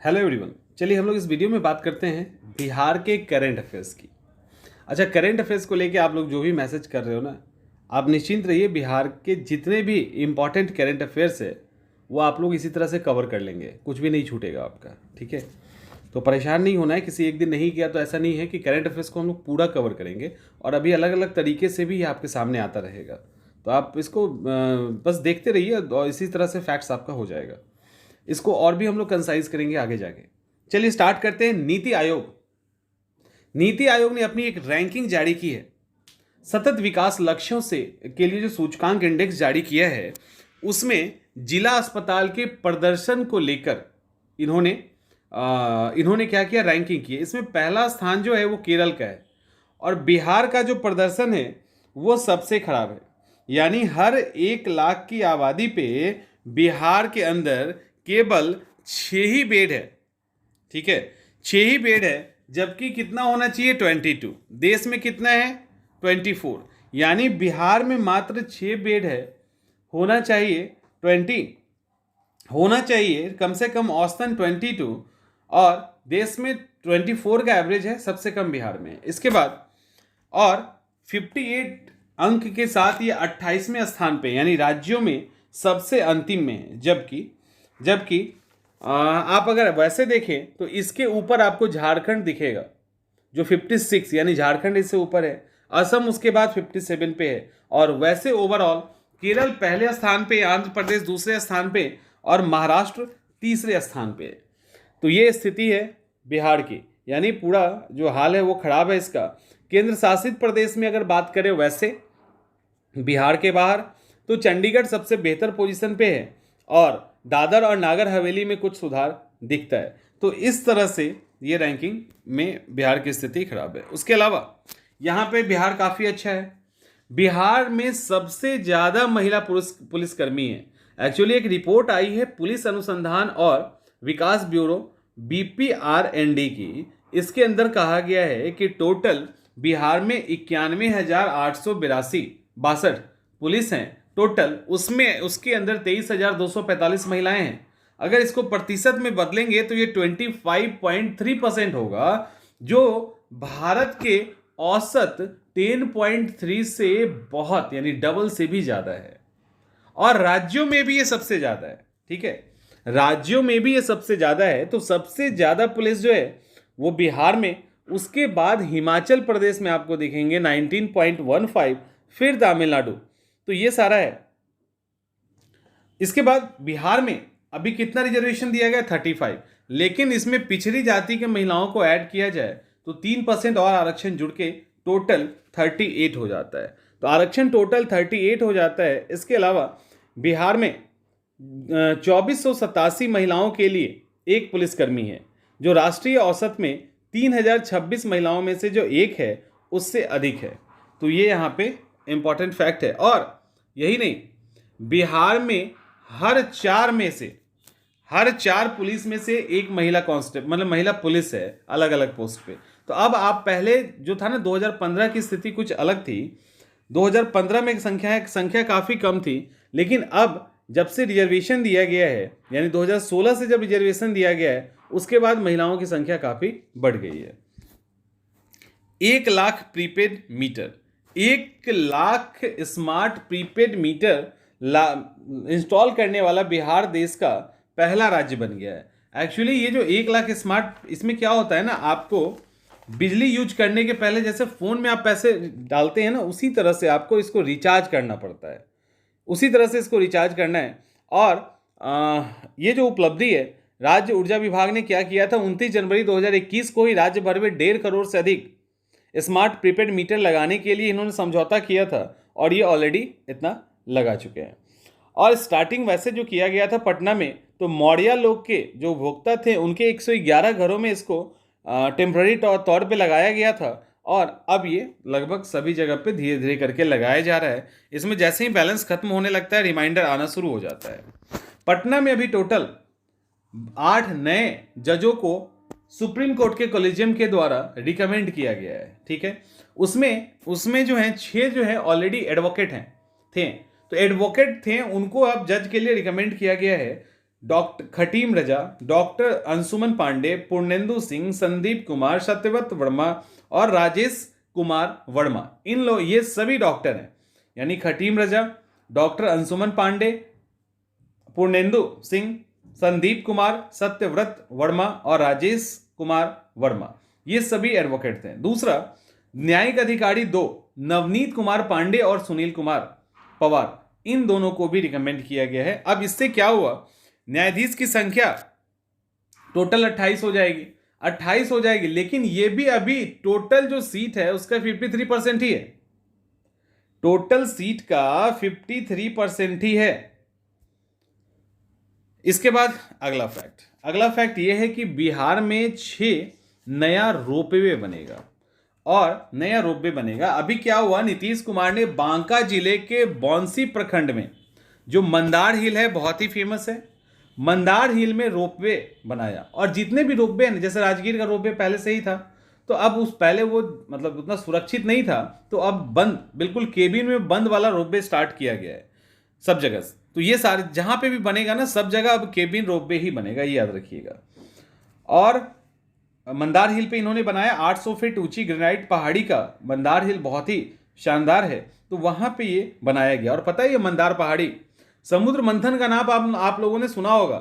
Hello everyone, चलिए हम लोग इस वीडियो में बात करते हैं बिहार के करंट अफेयर्स की। अच्छा, करंट अफेयर्स को लेके आप लोग जो भी मैसेज कर रहे हो ना, आप निश्चिंत रहिए, बिहार के जितने भी इम्पॉर्टेंट करंट अफेयर्स है वो आप लोग इसी तरह से कवर कर लेंगे, कुछ भी नहीं छूटेगा आपका। ठीक है, तो परेशान नहीं होना है। किसी एक दिन नहीं किया तो ऐसा नहीं है कि करंट अफेयर्स को हम लोग पूरा कवर करेंगे, और अभी अलग अलग तरीके से भी ये आपके सामने आता रहेगा। तो आप इसको बस देखते रहिए और इसी तरह से फैक्ट्स आपका हो जाएगा। इसको और भी हम लोग कंसाइज करेंगे आगे जाके। चलिए स्टार्ट करते हैं। नीति आयोग ने अपनी एक रैंकिंग जारी की है। सतत विकास लक्ष्यों से के लिए जो सूचकांक इंडेक्स जारी किया है, उसमें जिला अस्पताल के प्रदर्शन को लेकर इन्होंने क्या किया, रैंकिंग की है। इसमें पहला स्थान जो है वो केरल का है, और बिहार का जो प्रदर्शन है वो सबसे खराब है। यानी हर 1 लाख की आबादी पे बिहार के अंदर केवल 6 ही बेड है। ठीक है, 6 ही बेड है, जबकि कितना होना चाहिए, 22। देश में कितना है, 24। यानी बिहार में मात्र 6 बेड है, होना चाहिए 20, होना चाहिए कम से कम औसतन 22, और देश में 24 का एवरेज है, सबसे कम बिहार में। इसके बाद और 58 अंक के साथ ये 28वें स्थान पे, यानी राज्यों में सबसे अंतिम में है। जबकि आप अगर वैसे देखें तो इसके ऊपर आपको झारखंड दिखेगा जो 56, यानी झारखंड इससे ऊपर है। असम उसके बाद 57 पे है, और वैसे ओवरऑल केरल पहले स्थान पे, आंध्र प्रदेश दूसरे स्थान पे, और महाराष्ट्र तीसरे स्थान पे है। तो ये स्थिति है बिहार की, यानी पूरा जो हाल है वो खराब है इसका। केंद्र शासित प्रदेश में अगर बात करें वैसे बिहार के बाहर, तो चंडीगढ़ सबसे बेहतर पोजीशन पे है, और दादर और नागर हवेली में कुछ सुधार दिखता है। तो इस तरह से ये रैंकिंग में बिहार की स्थिति खराब है। उसके अलावा यहाँ पे बिहार काफ़ी अच्छा है। बिहार में सबसे ज़्यादा महिला पुलिसकर्मी है। एक्चुअली एक रिपोर्ट आई है पुलिस अनुसंधान और विकास ब्यूरो BPRND की। इसके अंदर कहा गया है कि टोटल बिहार में 91,862 पुलिस हैं टोटल, उसमें उसके अंदर 23,245 महिलाएं हैं। अगर इसको प्रतिशत में बदलेंगे तो ये 25.3% होगा, जो भारत के औसत 10.3 से बहुत, यानी डबल से भी ज़्यादा है। और राज्यों में भी ये सबसे ज़्यादा है। ठीक है, राज्यों में भी ये सबसे ज़्यादा है। तो सबसे ज़्यादा पुलिस जो है वो बिहार में, उसके बाद हिमाचल प्रदेश में आपको दिखेंगे 19.15, फिर तमिलनाडु। तो ये सारा है। इसके बाद बिहार में अभी कितना रिजर्वेशन दिया गया, 35, लेकिन इसमें पिछड़ी जाति के महिलाओं को ऐड किया जाए तो 3% और आरक्षण जुड़ के टोटल 38 हो जाता है। तो आरक्षण टोटल 38 हो जाता है। इसके अलावा बिहार में 2487 महिलाओं के लिए एक पुलिसकर्मी है, जो राष्ट्रीय औसत में 3026 महिलाओं में से जो एक है उससे अधिक है। तो ये यहाँ पे इंपॉर्टेंट फैक्ट है। और यही नहीं, बिहार में हर चार पुलिस में से एक महिला कांस्टेबल, मतलब महिला पुलिस है, अलग अलग पोस्ट पे। तो अब आप पहले जो था ना, 2015 की स्थिति कुछ अलग थी। 2015 में संख्या काफ़ी कम थी, लेकिन अब जब से रिजर्वेशन दिया गया है, यानी 2016 से जब रिजर्वेशन दिया गया है, उसके बाद महिलाओं की संख्या काफ़ी बढ़ गई है। 1 lakh prepaid meter, 1 lakh smart prepaid meter install करने वाला बिहार देश का पहला राज्य बन गया है। एक्चुअली ये जो 1 लाख स्मार्ट, इसमें क्या होता है ना, आपको बिजली यूज करने के पहले जैसे फ़ोन में आप पैसे डालते हैं ना, उसी तरह से आपको इसको रिचार्ज करना पड़ता है, उसी तरह से इसको रिचार्ज करना है। और ये जो उपलब्धि है, राज्य ऊर्जा विभाग ने क्या किया था, 29 जनवरी 2021 को ही राज्य भर में 1.5 करोड़ से अधिक स्मार्ट प्रीपेड मीटर लगाने के लिए इन्होंने समझौता किया था, और ये ऑलरेडी इतना लगा चुके हैं। और स्टार्टिंग वैसे जो किया गया था पटना में, तो मौर्या लोग के जो उपभोक्ता थे उनके 111 घरों में इसको टेम्प्ररी तौर पे लगाया गया था, और अब ये लगभग सभी जगह पे धीरे धीरे करके लगाया जा रहा है। इसमें जैसे ही बैलेंस खत्म होने लगता है, रिमाइंडर आना शुरू हो जाता है। पटना में अभी टोटल 8 नए जजों को सुप्रीम कोर्ट के कॉलेजियम के द्वारा रिकमेंड किया गया है। ठीक है, उसमें जो है 6 जो है ऑलरेडी एडवोकेट थे। तो एडवोकेट थे, उनको अब जज के लिए रिकमेंड किया गया है। डॉक्टर खटीम रजा, डॉक्टर अंशुमन पांडे, पूर्णेंदु सिंह, संदीप कुमार, सत्यव्रत वर्मा और राजेश कुमार वर्मा। इन लोग ये सभी डॉक्टर हैं, यानी खटीम रजा, डॉक्टर अंशुमन पांडे, पूर्णेंदु सिंह, संदीप कुमार, सत्यव्रत वर्मा और राजेश कुमार वर्मा, ये सभी एडवोकेट थे। दूसरा, न्यायिक अधिकारी 2 नवनीत कुमार पांडे और सुनील कुमार पवार, इन दोनों को भी रिकमेंड किया गया है। अब इससे क्या हुआ, न्यायाधीश की संख्या टोटल 28 हो जाएगी, 28 हो जाएगी, लेकिन ये भी अभी टोटल जो सीट है उसका 53% ही है, टोटल सीट का 53% ही है। इसके बाद अगला फैक्ट यह है कि बिहार में 6 नया रोपवे बनेगा, और नया रोपवे बनेगा। अभी क्या हुआ, नीतीश कुमार ने बांका जिले के बौंसी प्रखंड में जो मंदार हिल है, बहुत ही फेमस है, मंदार हिल में रोपवे बनाया। और जितने भी रोपवे हैं, जैसे राजगीर का रोपवे पहले से ही था, तो अब उस पहले वो मतलब उतना सुरक्षित नहीं था, तो अब बंद, बिल्कुल केबिन में बंद वाला रोपवे स्टार्ट किया गया है सब जगह। तो ये सारे जहां पे भी बनेगा ना, सब जगह अब केबिन रोपवे ही बनेगा, ये याद रखिएगा। और मंदार हिल पे इन्होंने बनाया 800 फीट ऊंची ग्रेनाइट पहाड़ी का मंदार हिल, बहुत ही शानदार है, तो वहां पे ये बनाया गया। और पता है ये मंदार पहाड़ी, समुद्र मंथन का नाम आप लोगों ने सुना होगा,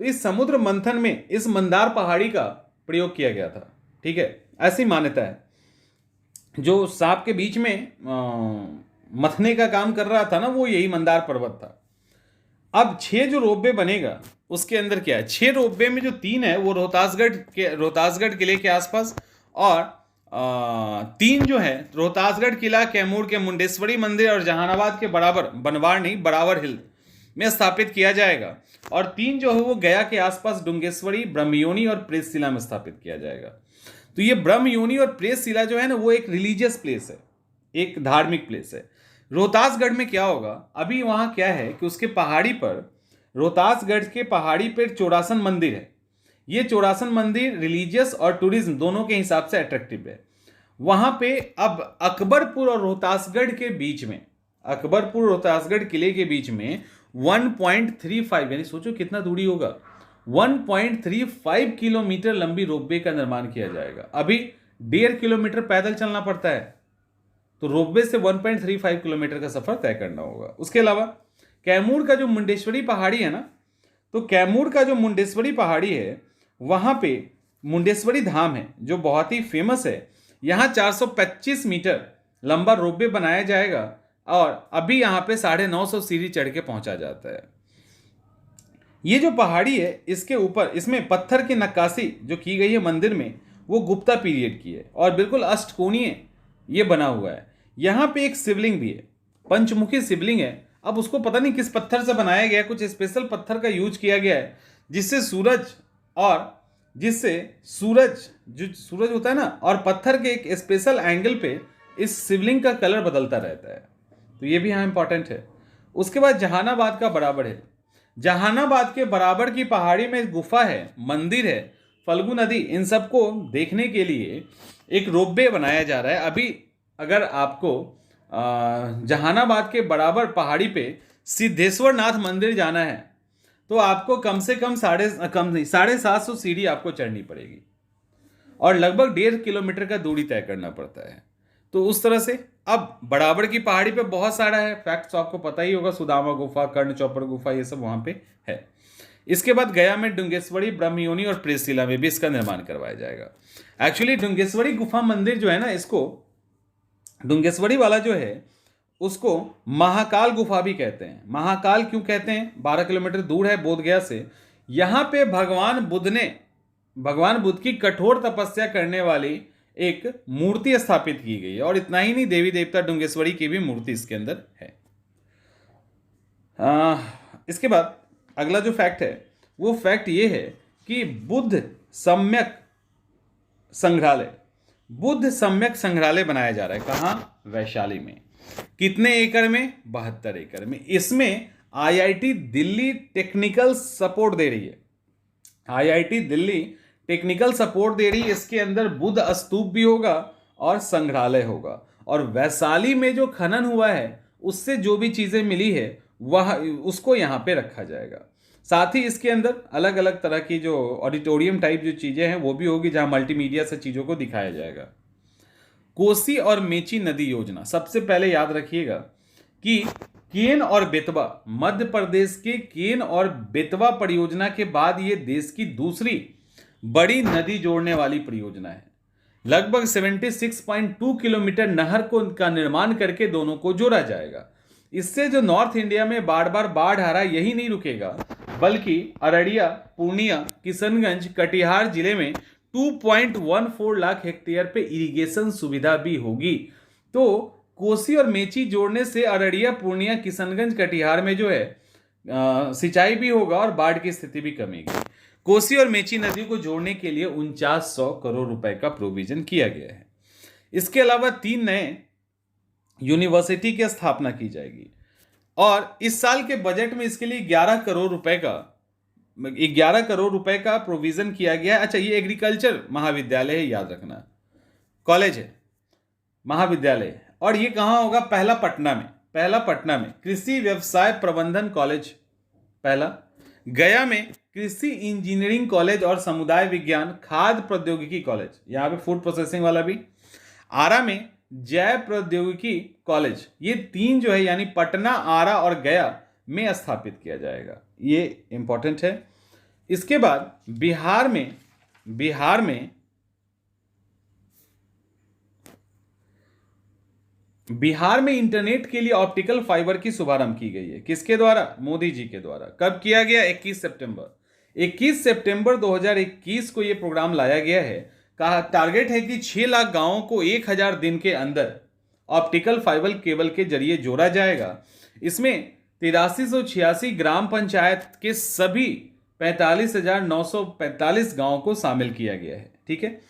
तो इस समुद्र मंथन में इस मंदार पहाड़ी का प्रयोग किया गया था, ठीक है, ऐसी मान्यता है। जो सांप के बीच में मथने का काम कर रहा था ना, वो यही मंदार पर्वत था। अब 6 जो रोपवे बनेगा उसके अंदर क्या है, 6 रोपवे में जो 3 है वो रोहतासगढ़ किले के आसपास, और 3 जो है रोहतासगढ़ किला, कैमूर के मुंडेश्वरी मंदिर और जहानाबाद के बरावर हिल में स्थापित किया जाएगा। और 3 जो है वो गया के आसपास डुंगेश्वरी, ब्रह्मयोनी और प्रेसशिला में स्थापित किया जाएगा। तो ये ब्रह्मयोनी और प्रेसशिला जो है ना, वो एक रिलीजियस प्लेस है, एक धार्मिक प्लेस है। रोहतासगढ़ में क्या होगा, अभी वहां क्या है कि उसके पहाड़ी पर, रोहतासगढ़ के पहाड़ी पर चौरासन मंदिर है। ये चौरासन मंदिर रिलीजियस और टूरिज्म दोनों के हिसाब से अट्रैक्टिव है। वहां पे अब अकबरपुर और रोहतासगढ़ के बीच में, अकबरपुर रोहतासगढ़ किले के बीच में 1.35, यानी सोचो कितना दूरी होगा, 1.35 किलोमीटर लंबी रोपवे का निर्माण किया जाएगा। अभी 1.5 किलोमीटर पैदल चलना पड़ता है, तो रोपवे से 1.35 किलोमीटर का सफर तय करना होगा। उसके अलावा कैमूर का जो मुंडेश्वरी पहाड़ी है ना, तो कैमूर का जो मुंडेश्वरी पहाड़ी है, वहां पे मुंडेश्वरी धाम है जो बहुत ही फेमस है। यहां 425 मीटर लंबा रोपवे बनाया जाएगा, और अभी यहां पे 950 सीढ़ी चढ़ के पहुंचा जाता है। ये जो पहाड़ी है, इसके ऊपर, इसमें पत्थर की नक्काशी जो की गई है मंदिर में, वो गुप्ता पीरियड की है, और बिल्कुल अष्टकोणीय ये बना हुआ है। यहाँ पे एक शिवलिंग भी है, पंचमुखी शिवलिंग है। अब उसको पता नहीं किस पत्थर से बनाया गया, कुछ स्पेशल पत्थर का यूज किया गया है, जिससे सूरज होता है ना, और पत्थर के एक स्पेशल एंगल पे इस शिवलिंग का कलर बदलता रहता है, तो ये भी यहाँ इंपॉर्टेंट है। उसके बाद जहानाबाद का बराबर है, जहानाबाद के बराबर की पहाड़ी में गुफा है, मंदिर है, फल्गु नदी, इन सबको देखने के लिए एक रोपवे बनाया जा रहा है। अभी अगर आपको जहानाबाद के बराबर पहाड़ी पे सिद्धेश्वर नाथ मंदिर जाना है, तो आपको कम से कम 750 सीढ़ी आपको चढ़नी पड़ेगी, और लगभग 1.5 किलोमीटर का दूरी तय करना पड़ता है। तो उस तरह से अब बराबर की पहाड़ी पे बहुत सारा है, फैक्ट्स आपको पता ही होगा, सुदामा गुफा, कर्ण चौपर गुफा, ये सब वहां पे है। इसके बाद गया में डुंगेश्वरी, ब्रह्मयोनी और प्रेसशिला में भी इसका निर्माण करवाया जाएगा। एक्चुअली डुंगेश्वरी गुफा मंदिर जो है ना, इसको डुंगेश्वरी वाला जो है उसको महाकाल गुफा भी कहते हैं। महाकाल क्यों कहते हैं, 12 किलोमीटर दूर है बोधगया से। यहां पे भगवान बुद्ध की कठोर तपस्या करने वाली एक मूर्ति स्थापित की गई है, और इतना ही नहीं, देवी देवता डुंगेश्वरी की भी मूर्ति इसके अंदर है। इसके बाद अगला जो फैक्ट है, वो फैक्ट ये है कि बुद्ध सम्यक संग्रहालय बनाया जा रहा है। कहाँ, वैशाली में। कितने एकड़ में, 72 एकड़ में। इसमें आईआईटी दिल्ली टेक्निकल सपोर्ट दे रही है, आईआईटी दिल्ली टेक्निकल सपोर्ट दे रही है। इसके अंदर बुद्ध स्तूप भी होगा और संग्रहालय होगा, और वैशाली में जो खनन हुआ है उससे जो भी चीजें मिली है वह उसको यहाँ पे रखा जाएगा। साथ ही इसके अंदर अलग अलग तरह की जो ऑडिटोरियम टाइप जो चीज़ें हैं वो भी होगी, जहां मल्टीमीडिया से चीज़ों को दिखाया जाएगा। कोसी और मेची नदी योजना, सबसे पहले याद रखिएगा कि केन और बेतवा, मध्य प्रदेश के केन और बेतवा परियोजना के बाद ये देश की दूसरी बड़ी नदी जोड़ने वाली परियोजना है। लगभग 76.2 किलोमीटर नहर को का निर्माण करके दोनों को जोड़ा जाएगा। इससे जो नॉर्थ इंडिया में बार बार बाढ़ आ रहा है यही नहीं रुकेगा, बल्कि अररिया, पूर्णिया, किशनगंज, कटिहार जिले में 2.14 लाख हेक्टेयर पे इरिगेशन सुविधा भी होगी। तो कोसी और मेची जोड़ने से अररिया, पूर्णिया, किशनगंज, कटिहार में जो है सिंचाई भी होगा और बाढ़ की स्थिति भी कमेगी। कोसी और मेची नदी को जोड़ने के लिए 4900 करोड़ रुपए का प्रोविजन किया गया है। इसके अलावा 3 नए यूनिवर्सिटी की स्थापना की जाएगी और इस साल के बजट में इसके लिए 11 करोड़ रुपए का प्रोविजन किया गया है। अच्छा, ये एग्रीकल्चर महाविद्यालय है, याद रखना, कॉलेज है, महाविद्यालय है। और ये कहाँ होगा? पहला पटना में कृषि व्यवसाय प्रबंधन कॉलेज पहला, गया में कृषि इंजीनियरिंग कॉलेज और समुदाय विज्ञान खाद्य प्रौद्योगिकी कॉलेज, यहाँ पे फूड प्रोसेसिंग वाला भी, आरा में जैव प्रौद्योगिकी कॉलेज। ये 3 जो है यानी पटना, आरा और गया में स्थापित किया जाएगा, ये इंपॉर्टेंट है। इसके बाद बिहार में इंटरनेट के लिए ऑप्टिकल फाइबर की शुभारंभ की गई है। किसके द्वारा? मोदी जी के द्वारा। कब किया गया? 21 सितंबर 2021 को यह प्रोग्राम लाया गया है। कहा टारगेट है कि 6 लाख गांवों को 1000 दिन के अंदर ऑप्टिकल फाइबर केबल के जरिए जोड़ा जाएगा। इसमें 8386 ग्राम पंचायत के सभी 45,945 गांवों को शामिल किया गया है। ठीक है,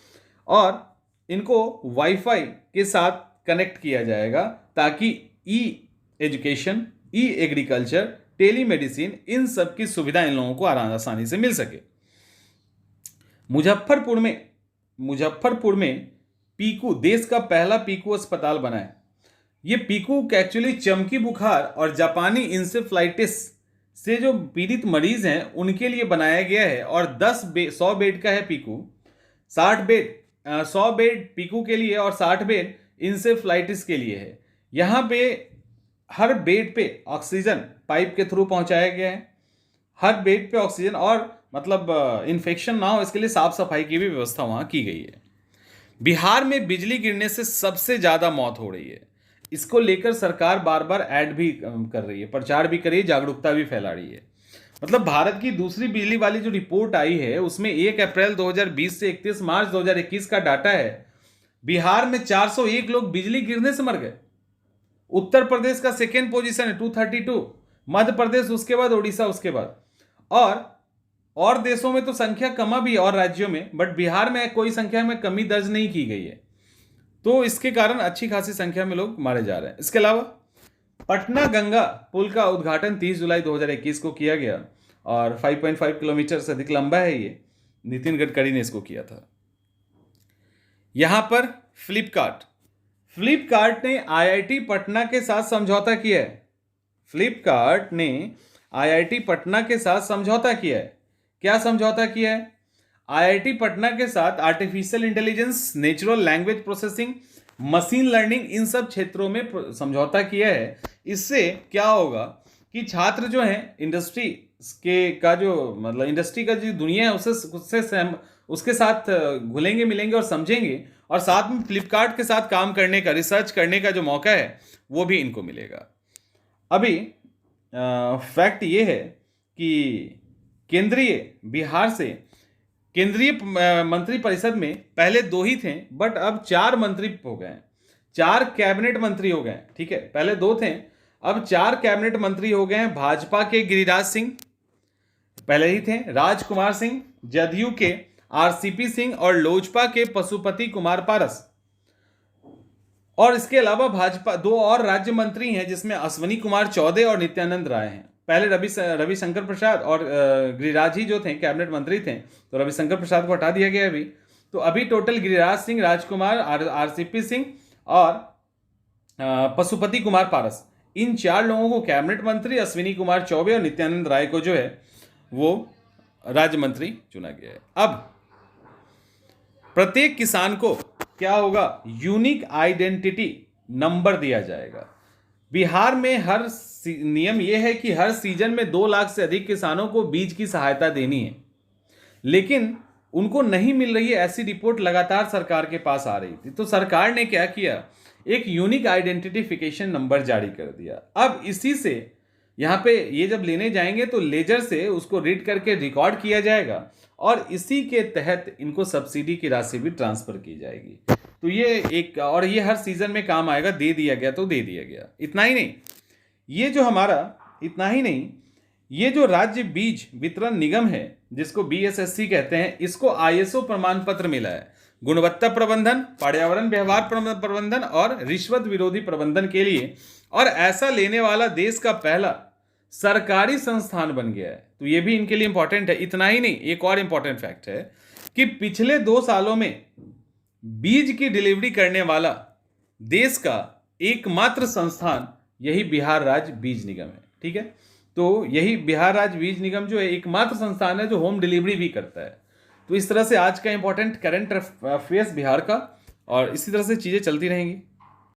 और इनको वाईफाई के साथ कनेक्ट किया जाएगा ताकि ई एजुकेशन, ई एग्रीकल्चर, टेलीमेडिसिन, इन सब की सुविधा इन लोगों को आसानी से मिल सके। मुजफ्फरपुर में पीकू, देश का पहला पीकू अस्पताल बना है। ये पीकू एक्चुअली चमकी बुखार और जापानी इंसेफ्लाइटिस से जो पीड़ित मरीज हैं उनके लिए बनाया गया है और 100 बेड का है पीकू, 100 बेड पीकू के लिए और 60 बेड इंसेफ्लाइटिस के लिए है। यहाँ पे हर बेड पे ऑक्सीजन पाइप के थ्रू पहुंचाया गया है, हर बेड पे ऑक्सीजन, और मतलब इन्फेक्शन ना हो इसके लिए साफ सफाई की भी व्यवस्था वहाँ की गई है। बिहार में बिजली गिरने से सबसे ज़्यादा मौत हो रही है। इसको लेकर सरकार बार बार ऐड भी कर रही है, प्रचार भी कर रही है, जागरूकता भी फैला रही है। मतलब भारत की दूसरी बिजली वाली जो रिपोर्ट आई है उसमें 1 अप्रैल 2020 से 31 मार्च 2021 का डाटा है। बिहार में 401 लोग बिजली गिरने से मर गए। उत्तर प्रदेश का सेकेंड पोजीशन है 232, मध्य प्रदेश उसके बाद, उड़ीसा उसके बाद, और देशों में तो संख्या कम भी है और राज्यों में, बट बिहार में कोई संख्या में कमी दर्ज नहीं की गई है। तो इसके कारण अच्छी खासी संख्या में लोग मारे जा रहे हैं। इसके अलावा पटना गंगा पुल का उद्घाटन 30 जुलाई 2021 को किया गया और 5.5 किलोमीटर से अधिक लंबा है ये। नितिन गडकरी ने इसको किया था। यहां पर फ्लिपकार्ट ने आईआईटी पटना के साथ समझौता किया है। फ्लिपकार्ट ने आईआईटी पटना के साथ समझौता किया है। क्या समझौता किया है? आईआईटी पटना के साथ artificial intelligence, natural language processing, machine learning, इन सब क्षेत्रों में समझौता किया है। इससे क्या होगा कि छात्र जो हैं इंडस्ट्री का जो दुनिया है उसके साथ घुलेंगे मिलेंगे और समझेंगे, और साथ में फ्लिपकार्ट के साथ काम करने का, रिसर्च करने का जो मौका है वो भी इनको मिलेगा। अभी फैक्ट ये है कि केंद्रीय मंत्री परिषद में पहले 2 ही थे, बट अब 4 मंत्री हो गए हैं, 4 कैबिनेट मंत्री हो गए हैं। ठीक है, पहले 2 थे, अब 4 कैबिनेट मंत्री हो गए हैं। भाजपा के गिरिराज सिंह पहले ही थे, राजकुमार सिंह, जदयू के आरसीपी सिंह और लोजपा के पशुपति कुमार पारस। और इसके अलावा भाजपा 2 और राज्य मंत्री हैं जिसमें अश्विनी कुमार चौबे और नित्यानंद राय हैं। पहले रविशंकर प्रसाद और गिरिराज ही जो थे कैबिनेट मंत्री थे, तो रविशंकर प्रसाद को हटा दिया गया अभी। तो अभी टोटल गिरिराज सिंह, राजकुमार, आरसीपी सिंह और पशुपति कुमार पारस, इन 4 लोगों को कैबिनेट मंत्री, अश्विनी कुमार चौबे और नित्यानंद राय को जो है वो राज्य मंत्री चुना गया है। अब प्रत्येक किसान को क्या होगा, यूनिक आइडेंटिटी नंबर दिया जाएगा। बिहार में नियम यह है कि हर सीजन में 2 लाख से अधिक किसानों को बीज की सहायता देनी है, लेकिन उनको नहीं मिल रही है, ऐसी रिपोर्ट लगातार सरकार के पास आ रही थी। तो सरकार ने क्या किया, एक यूनिक आइडेंटिफिकेशन नंबर जारी कर दिया। अब इसी से यहाँ पे ये जब लेने जाएंगे तो लेजर से उसको रीड करके रिकॉर्ड किया जाएगा और इसी के तहत इनको सब्सिडी की राशि भी ट्रांसफर की जाएगी। तो ये एक, और ये हर सीजन में काम आएगा। दे दिया गया तो दे दिया गया। इतना ही नहीं, ये जो राज्य बीज वितरण निगम है, जिसको बीएसएससी कहते हैं, इसको आईएसओ प्रमाण पत्र मिला है गुणवत्ता प्रबंधन, पर्यावरण व्यवहार प्रबंधन और रिश्वत विरोधी प्रबंधन के लिए, और ऐसा लेने वाला देश का पहला सरकारी संस्थान बन गया है। तो ये भी इनके लिए इंपॉर्टेंट है। इतना ही नहीं, एक और इंपॉर्टेंट फैक्ट है कि पिछले 2 सालों में बीज की डिलीवरी करने वाला देश का एकमात्र संस्थान यही बिहार राज्य बीज निगम है। ठीक है, तो यही बिहार राज्य बीज निगम जो है एकमात्र संस्थान है जो होम डिलीवरी भी करता है। तो इस तरह से आज का इंपॉर्टेंट करंट अफेयर्स बिहार का, और इसी तरह से चीजें चलती रहेंगी।